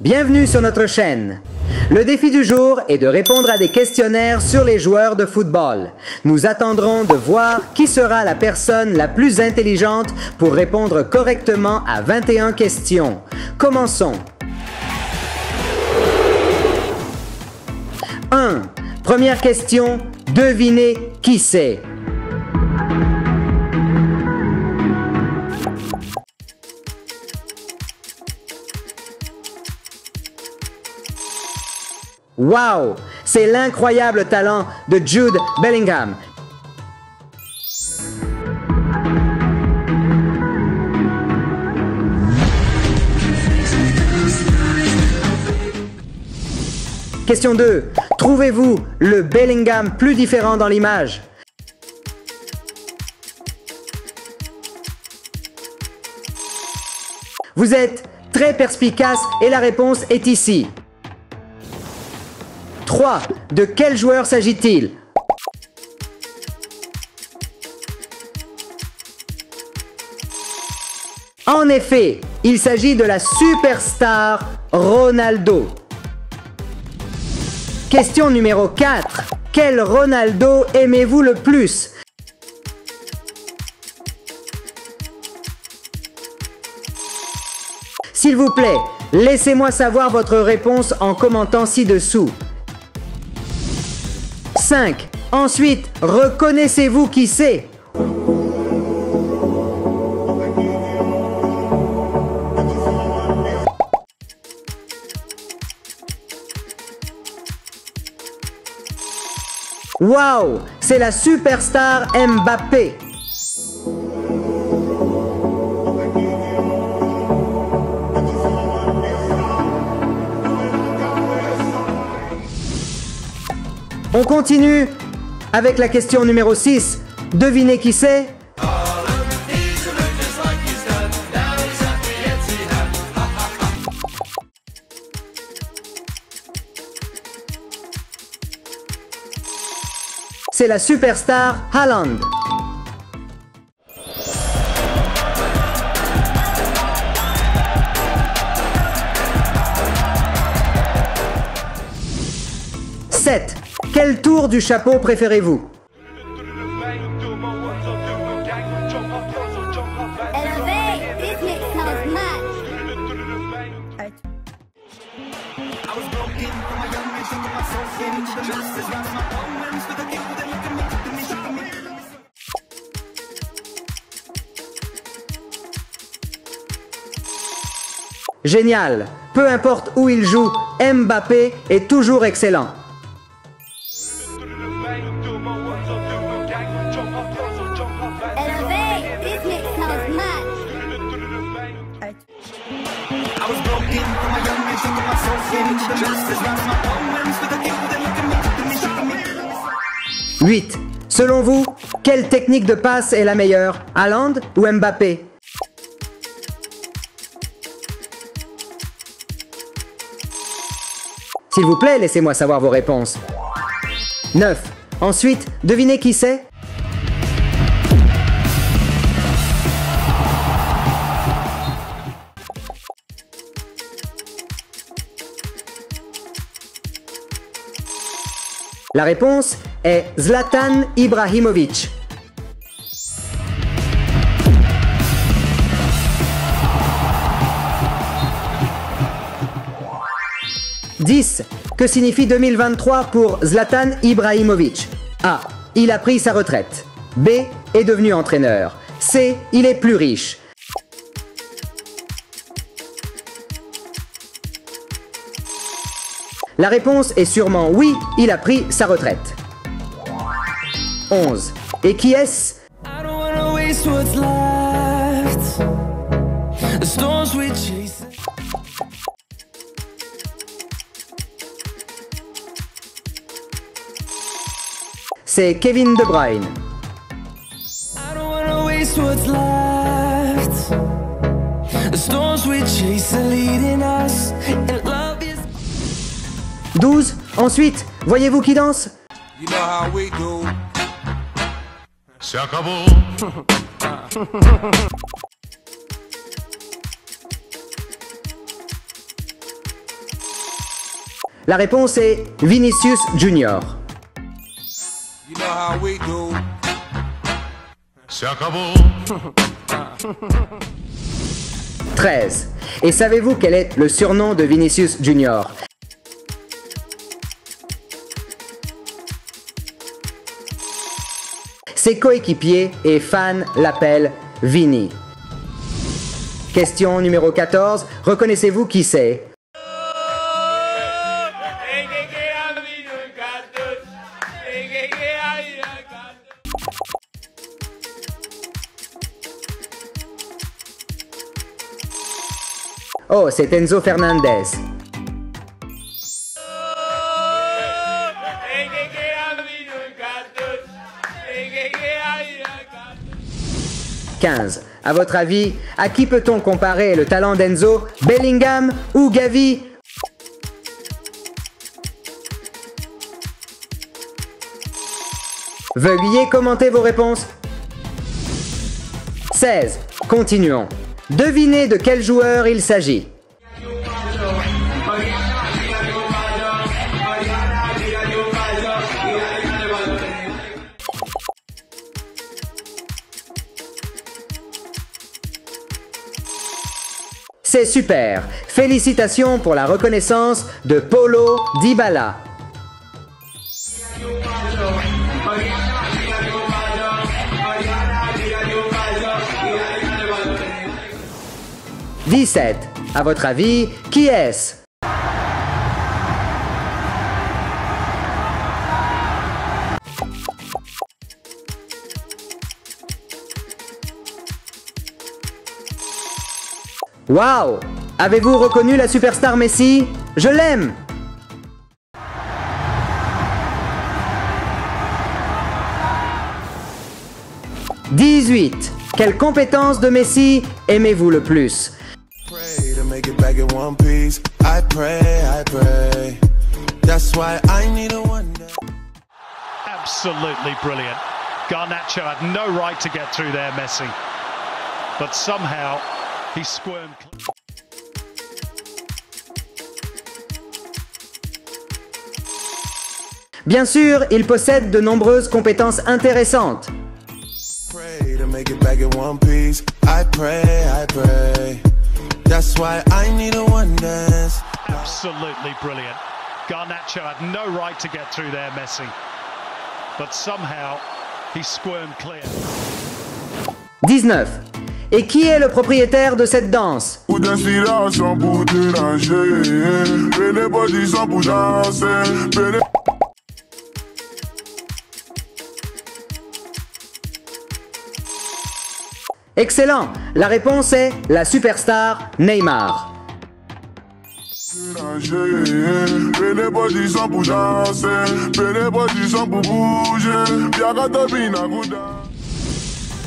Bienvenue sur notre chaîne. Le défi du jour est de répondre à des questionnaires sur les joueurs de football. Nous attendrons de voir qui sera la personne la plus intelligente pour répondre correctement à 21 questions. Commençons. 1. Première question, devinez qui c'est. Wow! C'est l'incroyable talent de Jude Bellingham. Question 2. Trouvez-vous le Bellingham plus différent dans l'image? Vous êtes très perspicace et la réponse est ici. 3. De quel joueur s'agit-il? En effet, il s'agit de la superstar Ronaldo. Question numéro 4. Quel Ronaldo aimez-vous le plus? S'il vous plaît, laissez-moi savoir votre réponse en commentant ci-dessous. 5. Ensuite, reconnaissez-vous qui c'est? Waouh! C'est la superstar Mbappé. On continue avec la question numéro 6. Devinez qui c'est? C'est la superstar Haaland. Sept. Quel tour du chapeau préférez-vous? Génial! Peu importe où il joue, Mbappé est toujours excellent. Huit. Selon vous, quelle technique de passe est la meilleure? Haaland ou Mbappé? S'il vous plaît, laissez-moi savoir vos réponses. 9. Ensuite, devinez qui c'est? La réponse est Zlatan Ibrahimovic. 10. Que signifie 2023 pour Zlatan Ibrahimovic? A. Il a pris sa retraite. B. Est devenu entraîneur. C. Il est plus riche. La réponse est sûrement oui, il a pris sa retraite. 11. Et qui est-ce? C'est Kevin De Bruyne. 12. Ensuite, voyez-vous qui danse? La réponse est Vinicius Junior. You know how we do. Se acabó. 13. Et savez-vous quel est le surnom de Vinicius Junior? Ses coéquipiers et fans l'appellent Vini. Question numéro 14. Reconnaissez-vous qui c'est? Oh, c'est Enzo Fernandez. « 15. À votre avis, à qui peut-on comparer le talent d'Enzo, Bellingham ou Gavi? Veuillez commenter vos réponses. 16. Continuons. Devinez de quel joueur il s'agit. C'est super! Félicitations pour la reconnaissance de Paulo Dybala. « 17. À votre avis, qui est-ce? Waouh! Avez-vous reconnu la superstar Messi? Je l'aime! « 18. Quelle compétence de Messi aimez-vous le plus? Pray to make it back in one piece. I pray. That's why I need a wonder. Absolutely brilliant. Garnacho had no right to get through there, Messi. But somehow he squirmed. Bien sûr, il possède de nombreuses compétences intéressantes. Pray to make it back in one piece. I pray. That's why I need a wonder. Absolutely brilliant. Garnacho had no right to get through there, Messi. But somehow he squirmed clear. 19. Et qui est le propriétaire de cette danse? Excellent! La réponse est la superstar Neymar.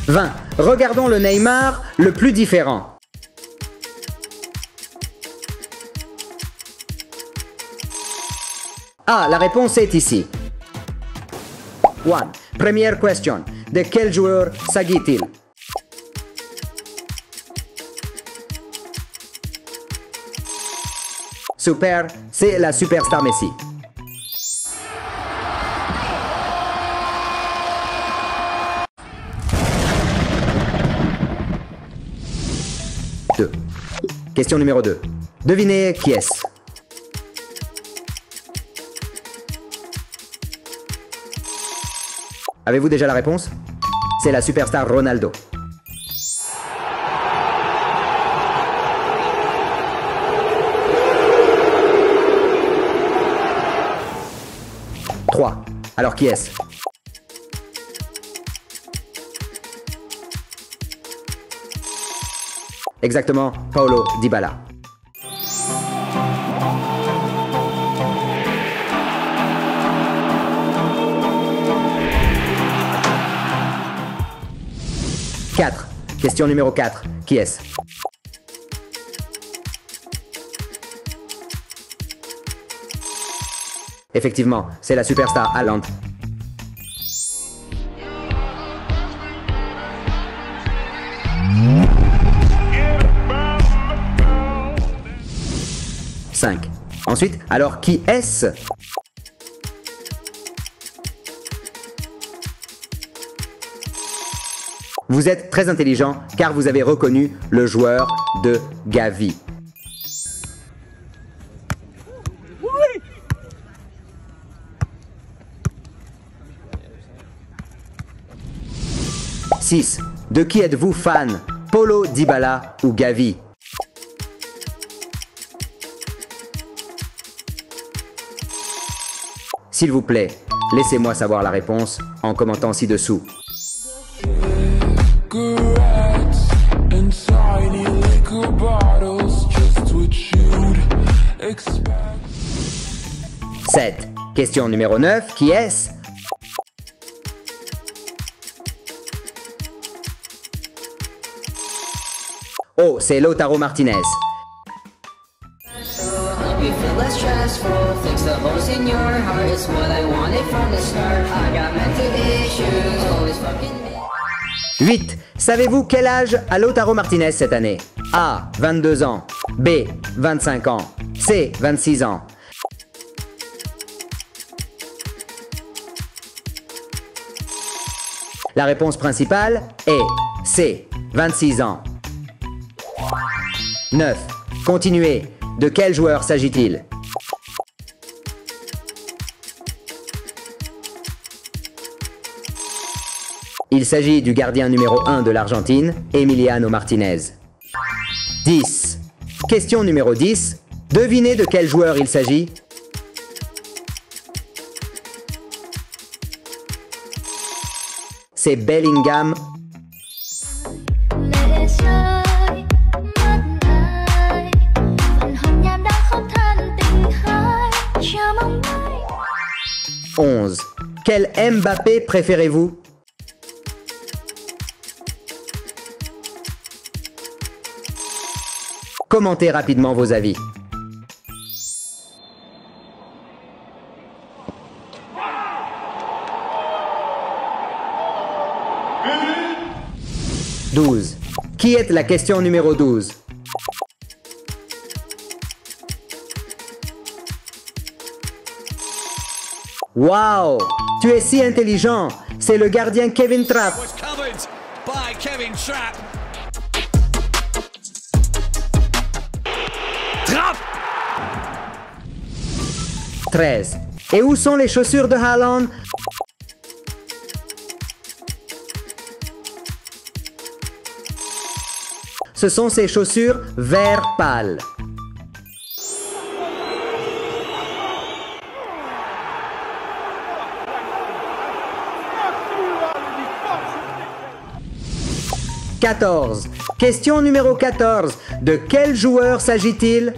20. Regardons le Neymar le plus différent. Ah, la réponse est ici. 1. Première question. De quel joueur s'agit-il? Super, c'est la superstar Messi. Question numéro 2. Devinez qui est-ce? Avez-vous déjà la réponse? C'est la superstar Ronaldo. Alors qui est-ce? Exactement, Paulo Dybala. Question numéro 4. Qui est-ce? Effectivement, c'est la superstar Haaland. Ensuite, alors qui est-ce? Vous êtes très intelligent car vous avez reconnu le joueur de Gavi. Oui. 6. De qui êtes-vous fan? Paulo Dybala ou Gavi? S'il vous plaît, laissez-moi savoir la réponse en commentant ci-dessous. 7. Question numéro 9. Qui est-ce? Oh, c'est Lautaro Martinez. You feel less stressful, fix the holes in your heart. It's what I wanted from the start. I got mental issues, always fucking me. 8. Savez-vous quel âge a Lautaro Martinez cette année? A. 22 ans. B. 25 ans. C. 26 ans. La réponse principale est C. 26 ans. 9. Continuez. De quel joueur s'agit-il? Il s'agit du gardien numéro 1 de l'Argentine, Emiliano Martinez. 10. Question numéro 10. Devinez de quel joueur il s'agit? C'est Bellingham. « 11. Quel Mbappé préférez-vous? Commentez rapidement vos avis. « 12. Qui est la question numéro 12? Wow! Tu es si intelligent! C'est le gardien Kevin Trapp. 13. Et où sont les chaussures de Haaland? Ce sont ses chaussures vert pâle. 14. Question numéro 14. De quel joueur s'agit-il?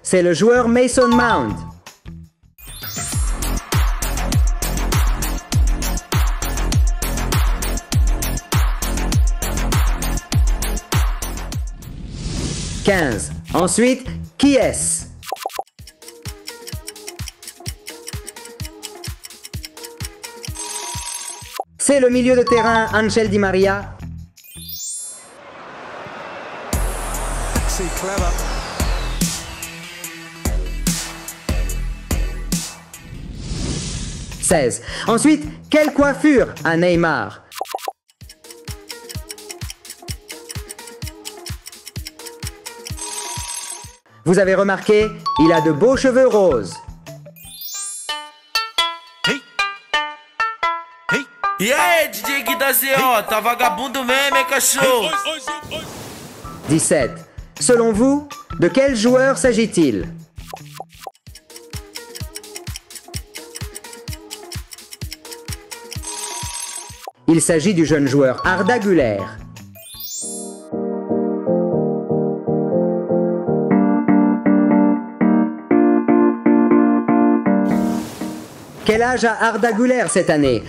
C'est le joueur Mason Mount. « 15. Ensuite, qui est-ce? C'est le milieu de terrain Angel Di Maria. C'est clever. 16. Ensuite, quelle coiffure a Neymar? Vous avez remarqué, il a de beaux cheveux roses. E aí, DJ Gui da ZO, tá vagabundo mesmo, hein, cachorro? 17. Selon vous, de quel joueur s'agit-il? Il s'agit du jeune joueur Arda Güler. Quel âge a Arda Güler cette année?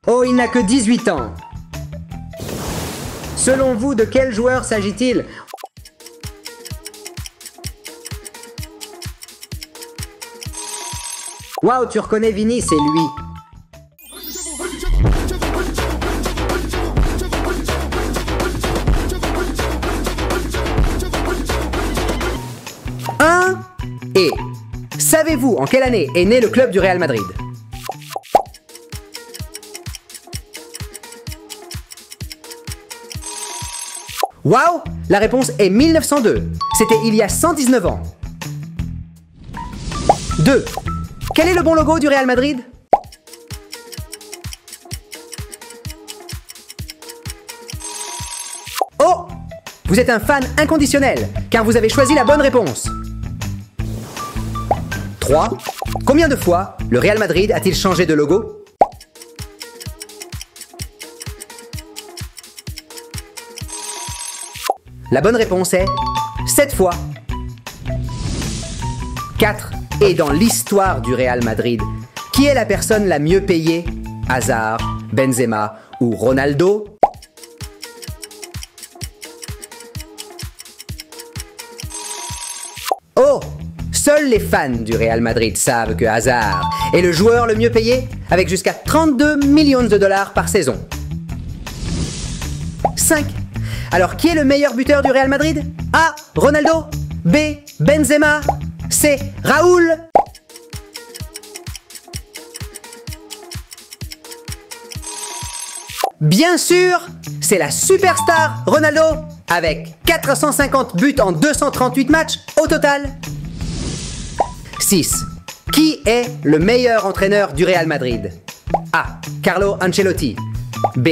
Oh, il n'a que 18 ans. Selon vous, de quel joueur s'agit-il? Waouh, tu reconnais Vini, c'est lui. Et savez-vous en quelle année est né le club du Real Madrid? Waouh! La réponse est 1902. C'était il y a 119 ans. 2. Quel est le bon logo du Real Madrid? Oh! Vous êtes un fan inconditionnel, car vous avez choisi la bonne réponse. 3. Combien de fois le Real Madrid a-t-il changé de logo? La bonne réponse est 7 fois. 4. Et dans l'histoire du Real Madrid, qui est la personne la mieux payée? Hazard, Benzema ou Ronaldo? Oh! Seuls les fans du Real Madrid savent que Hazard est le joueur le mieux payé, avec jusqu'à 32 millions de dollars par saison. 5. Alors, qui est le meilleur buteur du Real Madrid? A. Ronaldo. B. Benzema. C. Raoul. Bien sûr, c'est la superstar Ronaldo, avec 450 buts en 238 matchs au total. 6. Qui est le meilleur entraîneur du Real Madrid? A. Carlo Ancelotti. B.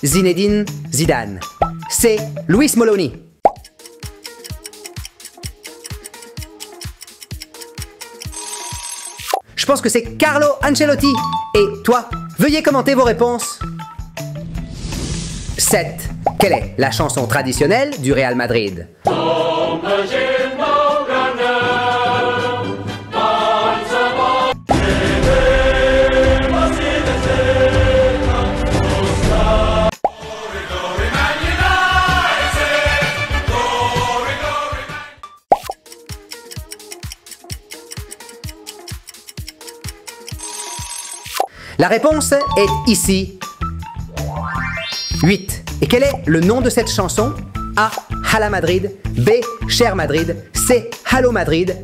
Zinedine Zidane. C. Luis Moloni. Je pense que c'est Carlo Ancelotti. Et toi, veuillez commenter vos réponses. 7. Quelle est la chanson traditionnelle du Real Madrid? La réponse est ici. 8. Et quel est le nom de cette chanson? A. Hala Madrid. B. Cher Madrid. C. Hallo Madrid.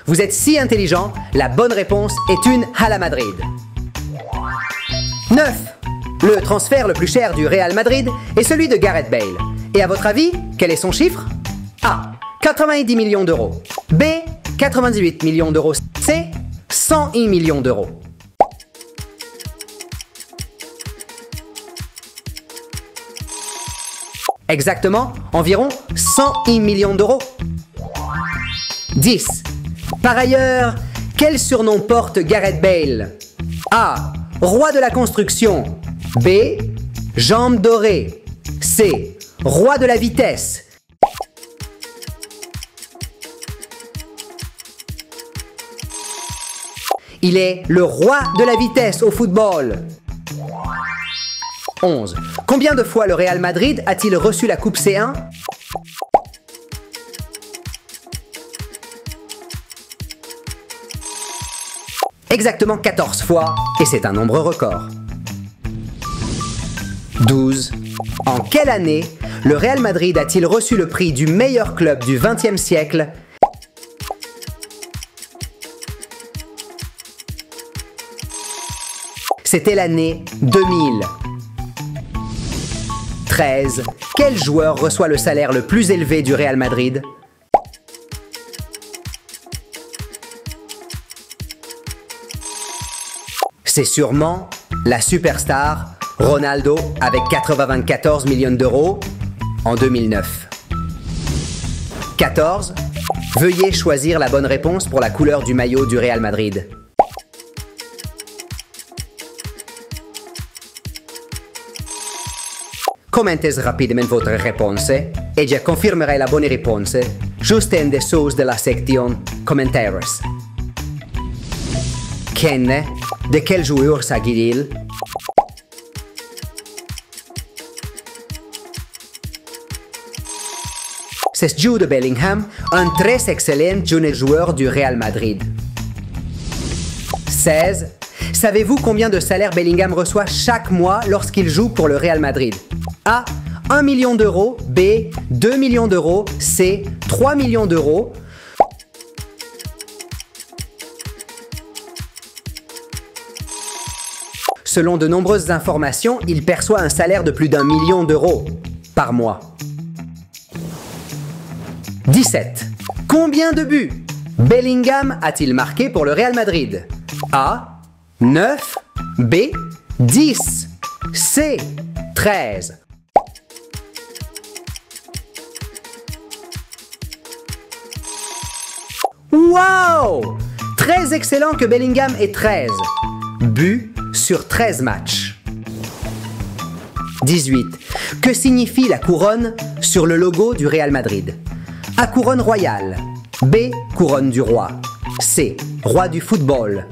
Vous êtes si intelligent, la bonne réponse est une Hala Madrid. 9. Le transfert le plus cher du Real Madrid est celui de Gareth Bale. Et à votre avis, quel est son chiffre? A. 90 millions d'euros. B. 98 millions d'euros. C. 101 millions d'euros. Exactement, environ 101 millions d'euros. 10. Par ailleurs, quel surnom porte Gareth Bale? A. Roi de la construction. B. Jambes dorées. C. Roi de la vitesse. Il est le roi de la vitesse au football. 11. Combien de fois le Real Madrid a-t-il reçu la Coupe C1? Exactement 14 fois, et c'est un nombre record. 12. En quelle année le Real Madrid a-t-il reçu le prix du meilleur club du XXe siècle? C'était l'année 2000. 13. Quel joueur reçoit le salaire le plus élevé du Real Madrid? C'est sûrement la superstar Ronaldo avec 94 millions d'euros en 2009. 14. Veuillez choisir la bonne réponse pour la couleur du maillot du Real Madrid. Commentez rapidement votre réponse et je confirmerai la bonne réponse juste en dessous de la section Commentaires. Ken, de quel joueur s'agit-il? c'est Jude Bellingham, un très excellent jeune joueur du Real Madrid. 16. Savez-vous combien de salaire Bellingham reçoit chaque mois lorsqu'il joue pour le Real Madrid? A. 1 million d'euros. B. 2 millions d'euros. C. 3 millions d'euros. Selon de nombreuses informations, il perçoit un salaire de plus d'1 million d'euros par mois. 17. Combien de buts Bellingham a-t-il marqué pour le Real Madrid? A. 9. B. 10. C. 13. Wow! Très excellent que Bellingham ait 13 buts sur 13 matchs. 18. Que signifie la couronne sur le logo du Real Madrid? A. Couronne royale. B. Couronne du roi. C. Roi du football.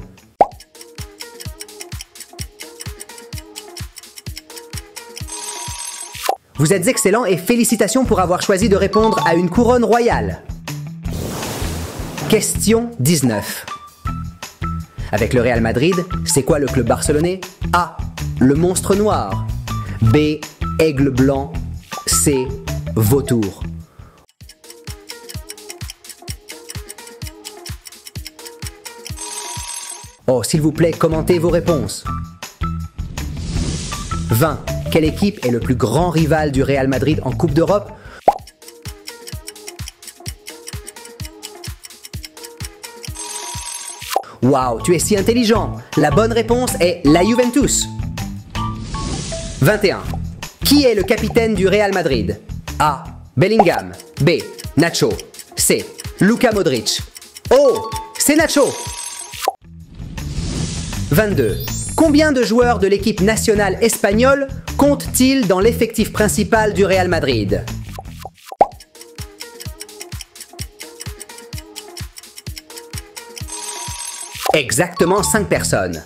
Vous êtes excellent et félicitations pour avoir choisi de répondre à une couronne royale. Question 19. Avec le Real Madrid, c'est quoi le club barcelonais? A. Le monstre noir. B. Aigle blanc. C. Vautour. Oh, s'il vous plaît, commentez vos réponses. 20. Quelle équipe est le plus grand rival du Real Madrid en Coupe d'Europe? Waouh, tu es si intelligent! La bonne réponse est la Juventus. 21. Qui est le capitaine du Real Madrid? A. Bellingham. B. Nacho. C. Luka Modric. Oh, c'est Nacho! 22. Combien de joueurs de l'équipe nationale espagnole compte-t-il dans l'effectif principal du Real Madrid? Exactement 5 personnes.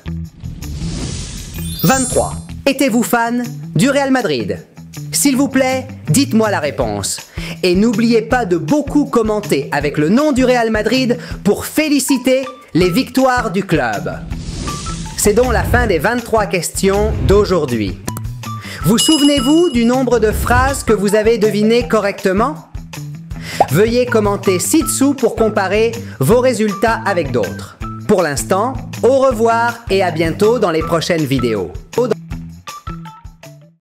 23. Étiez-vous fan du Real Madrid? S'il vous plaît, dites-moi la réponse. Et n'oubliez pas de beaucoup commenter avec le nom du Real Madrid pour féliciter les victoires du club. C'est donc la fin des 23 questions d'aujourd'hui. Vous souvenez-vous du nombre de phrases que vous avez devinées correctement? Veuillez commenter ci-dessous pour comparer vos résultats avec d'autres. Pour l'instant, au revoir et à bientôt dans les prochaines vidéos.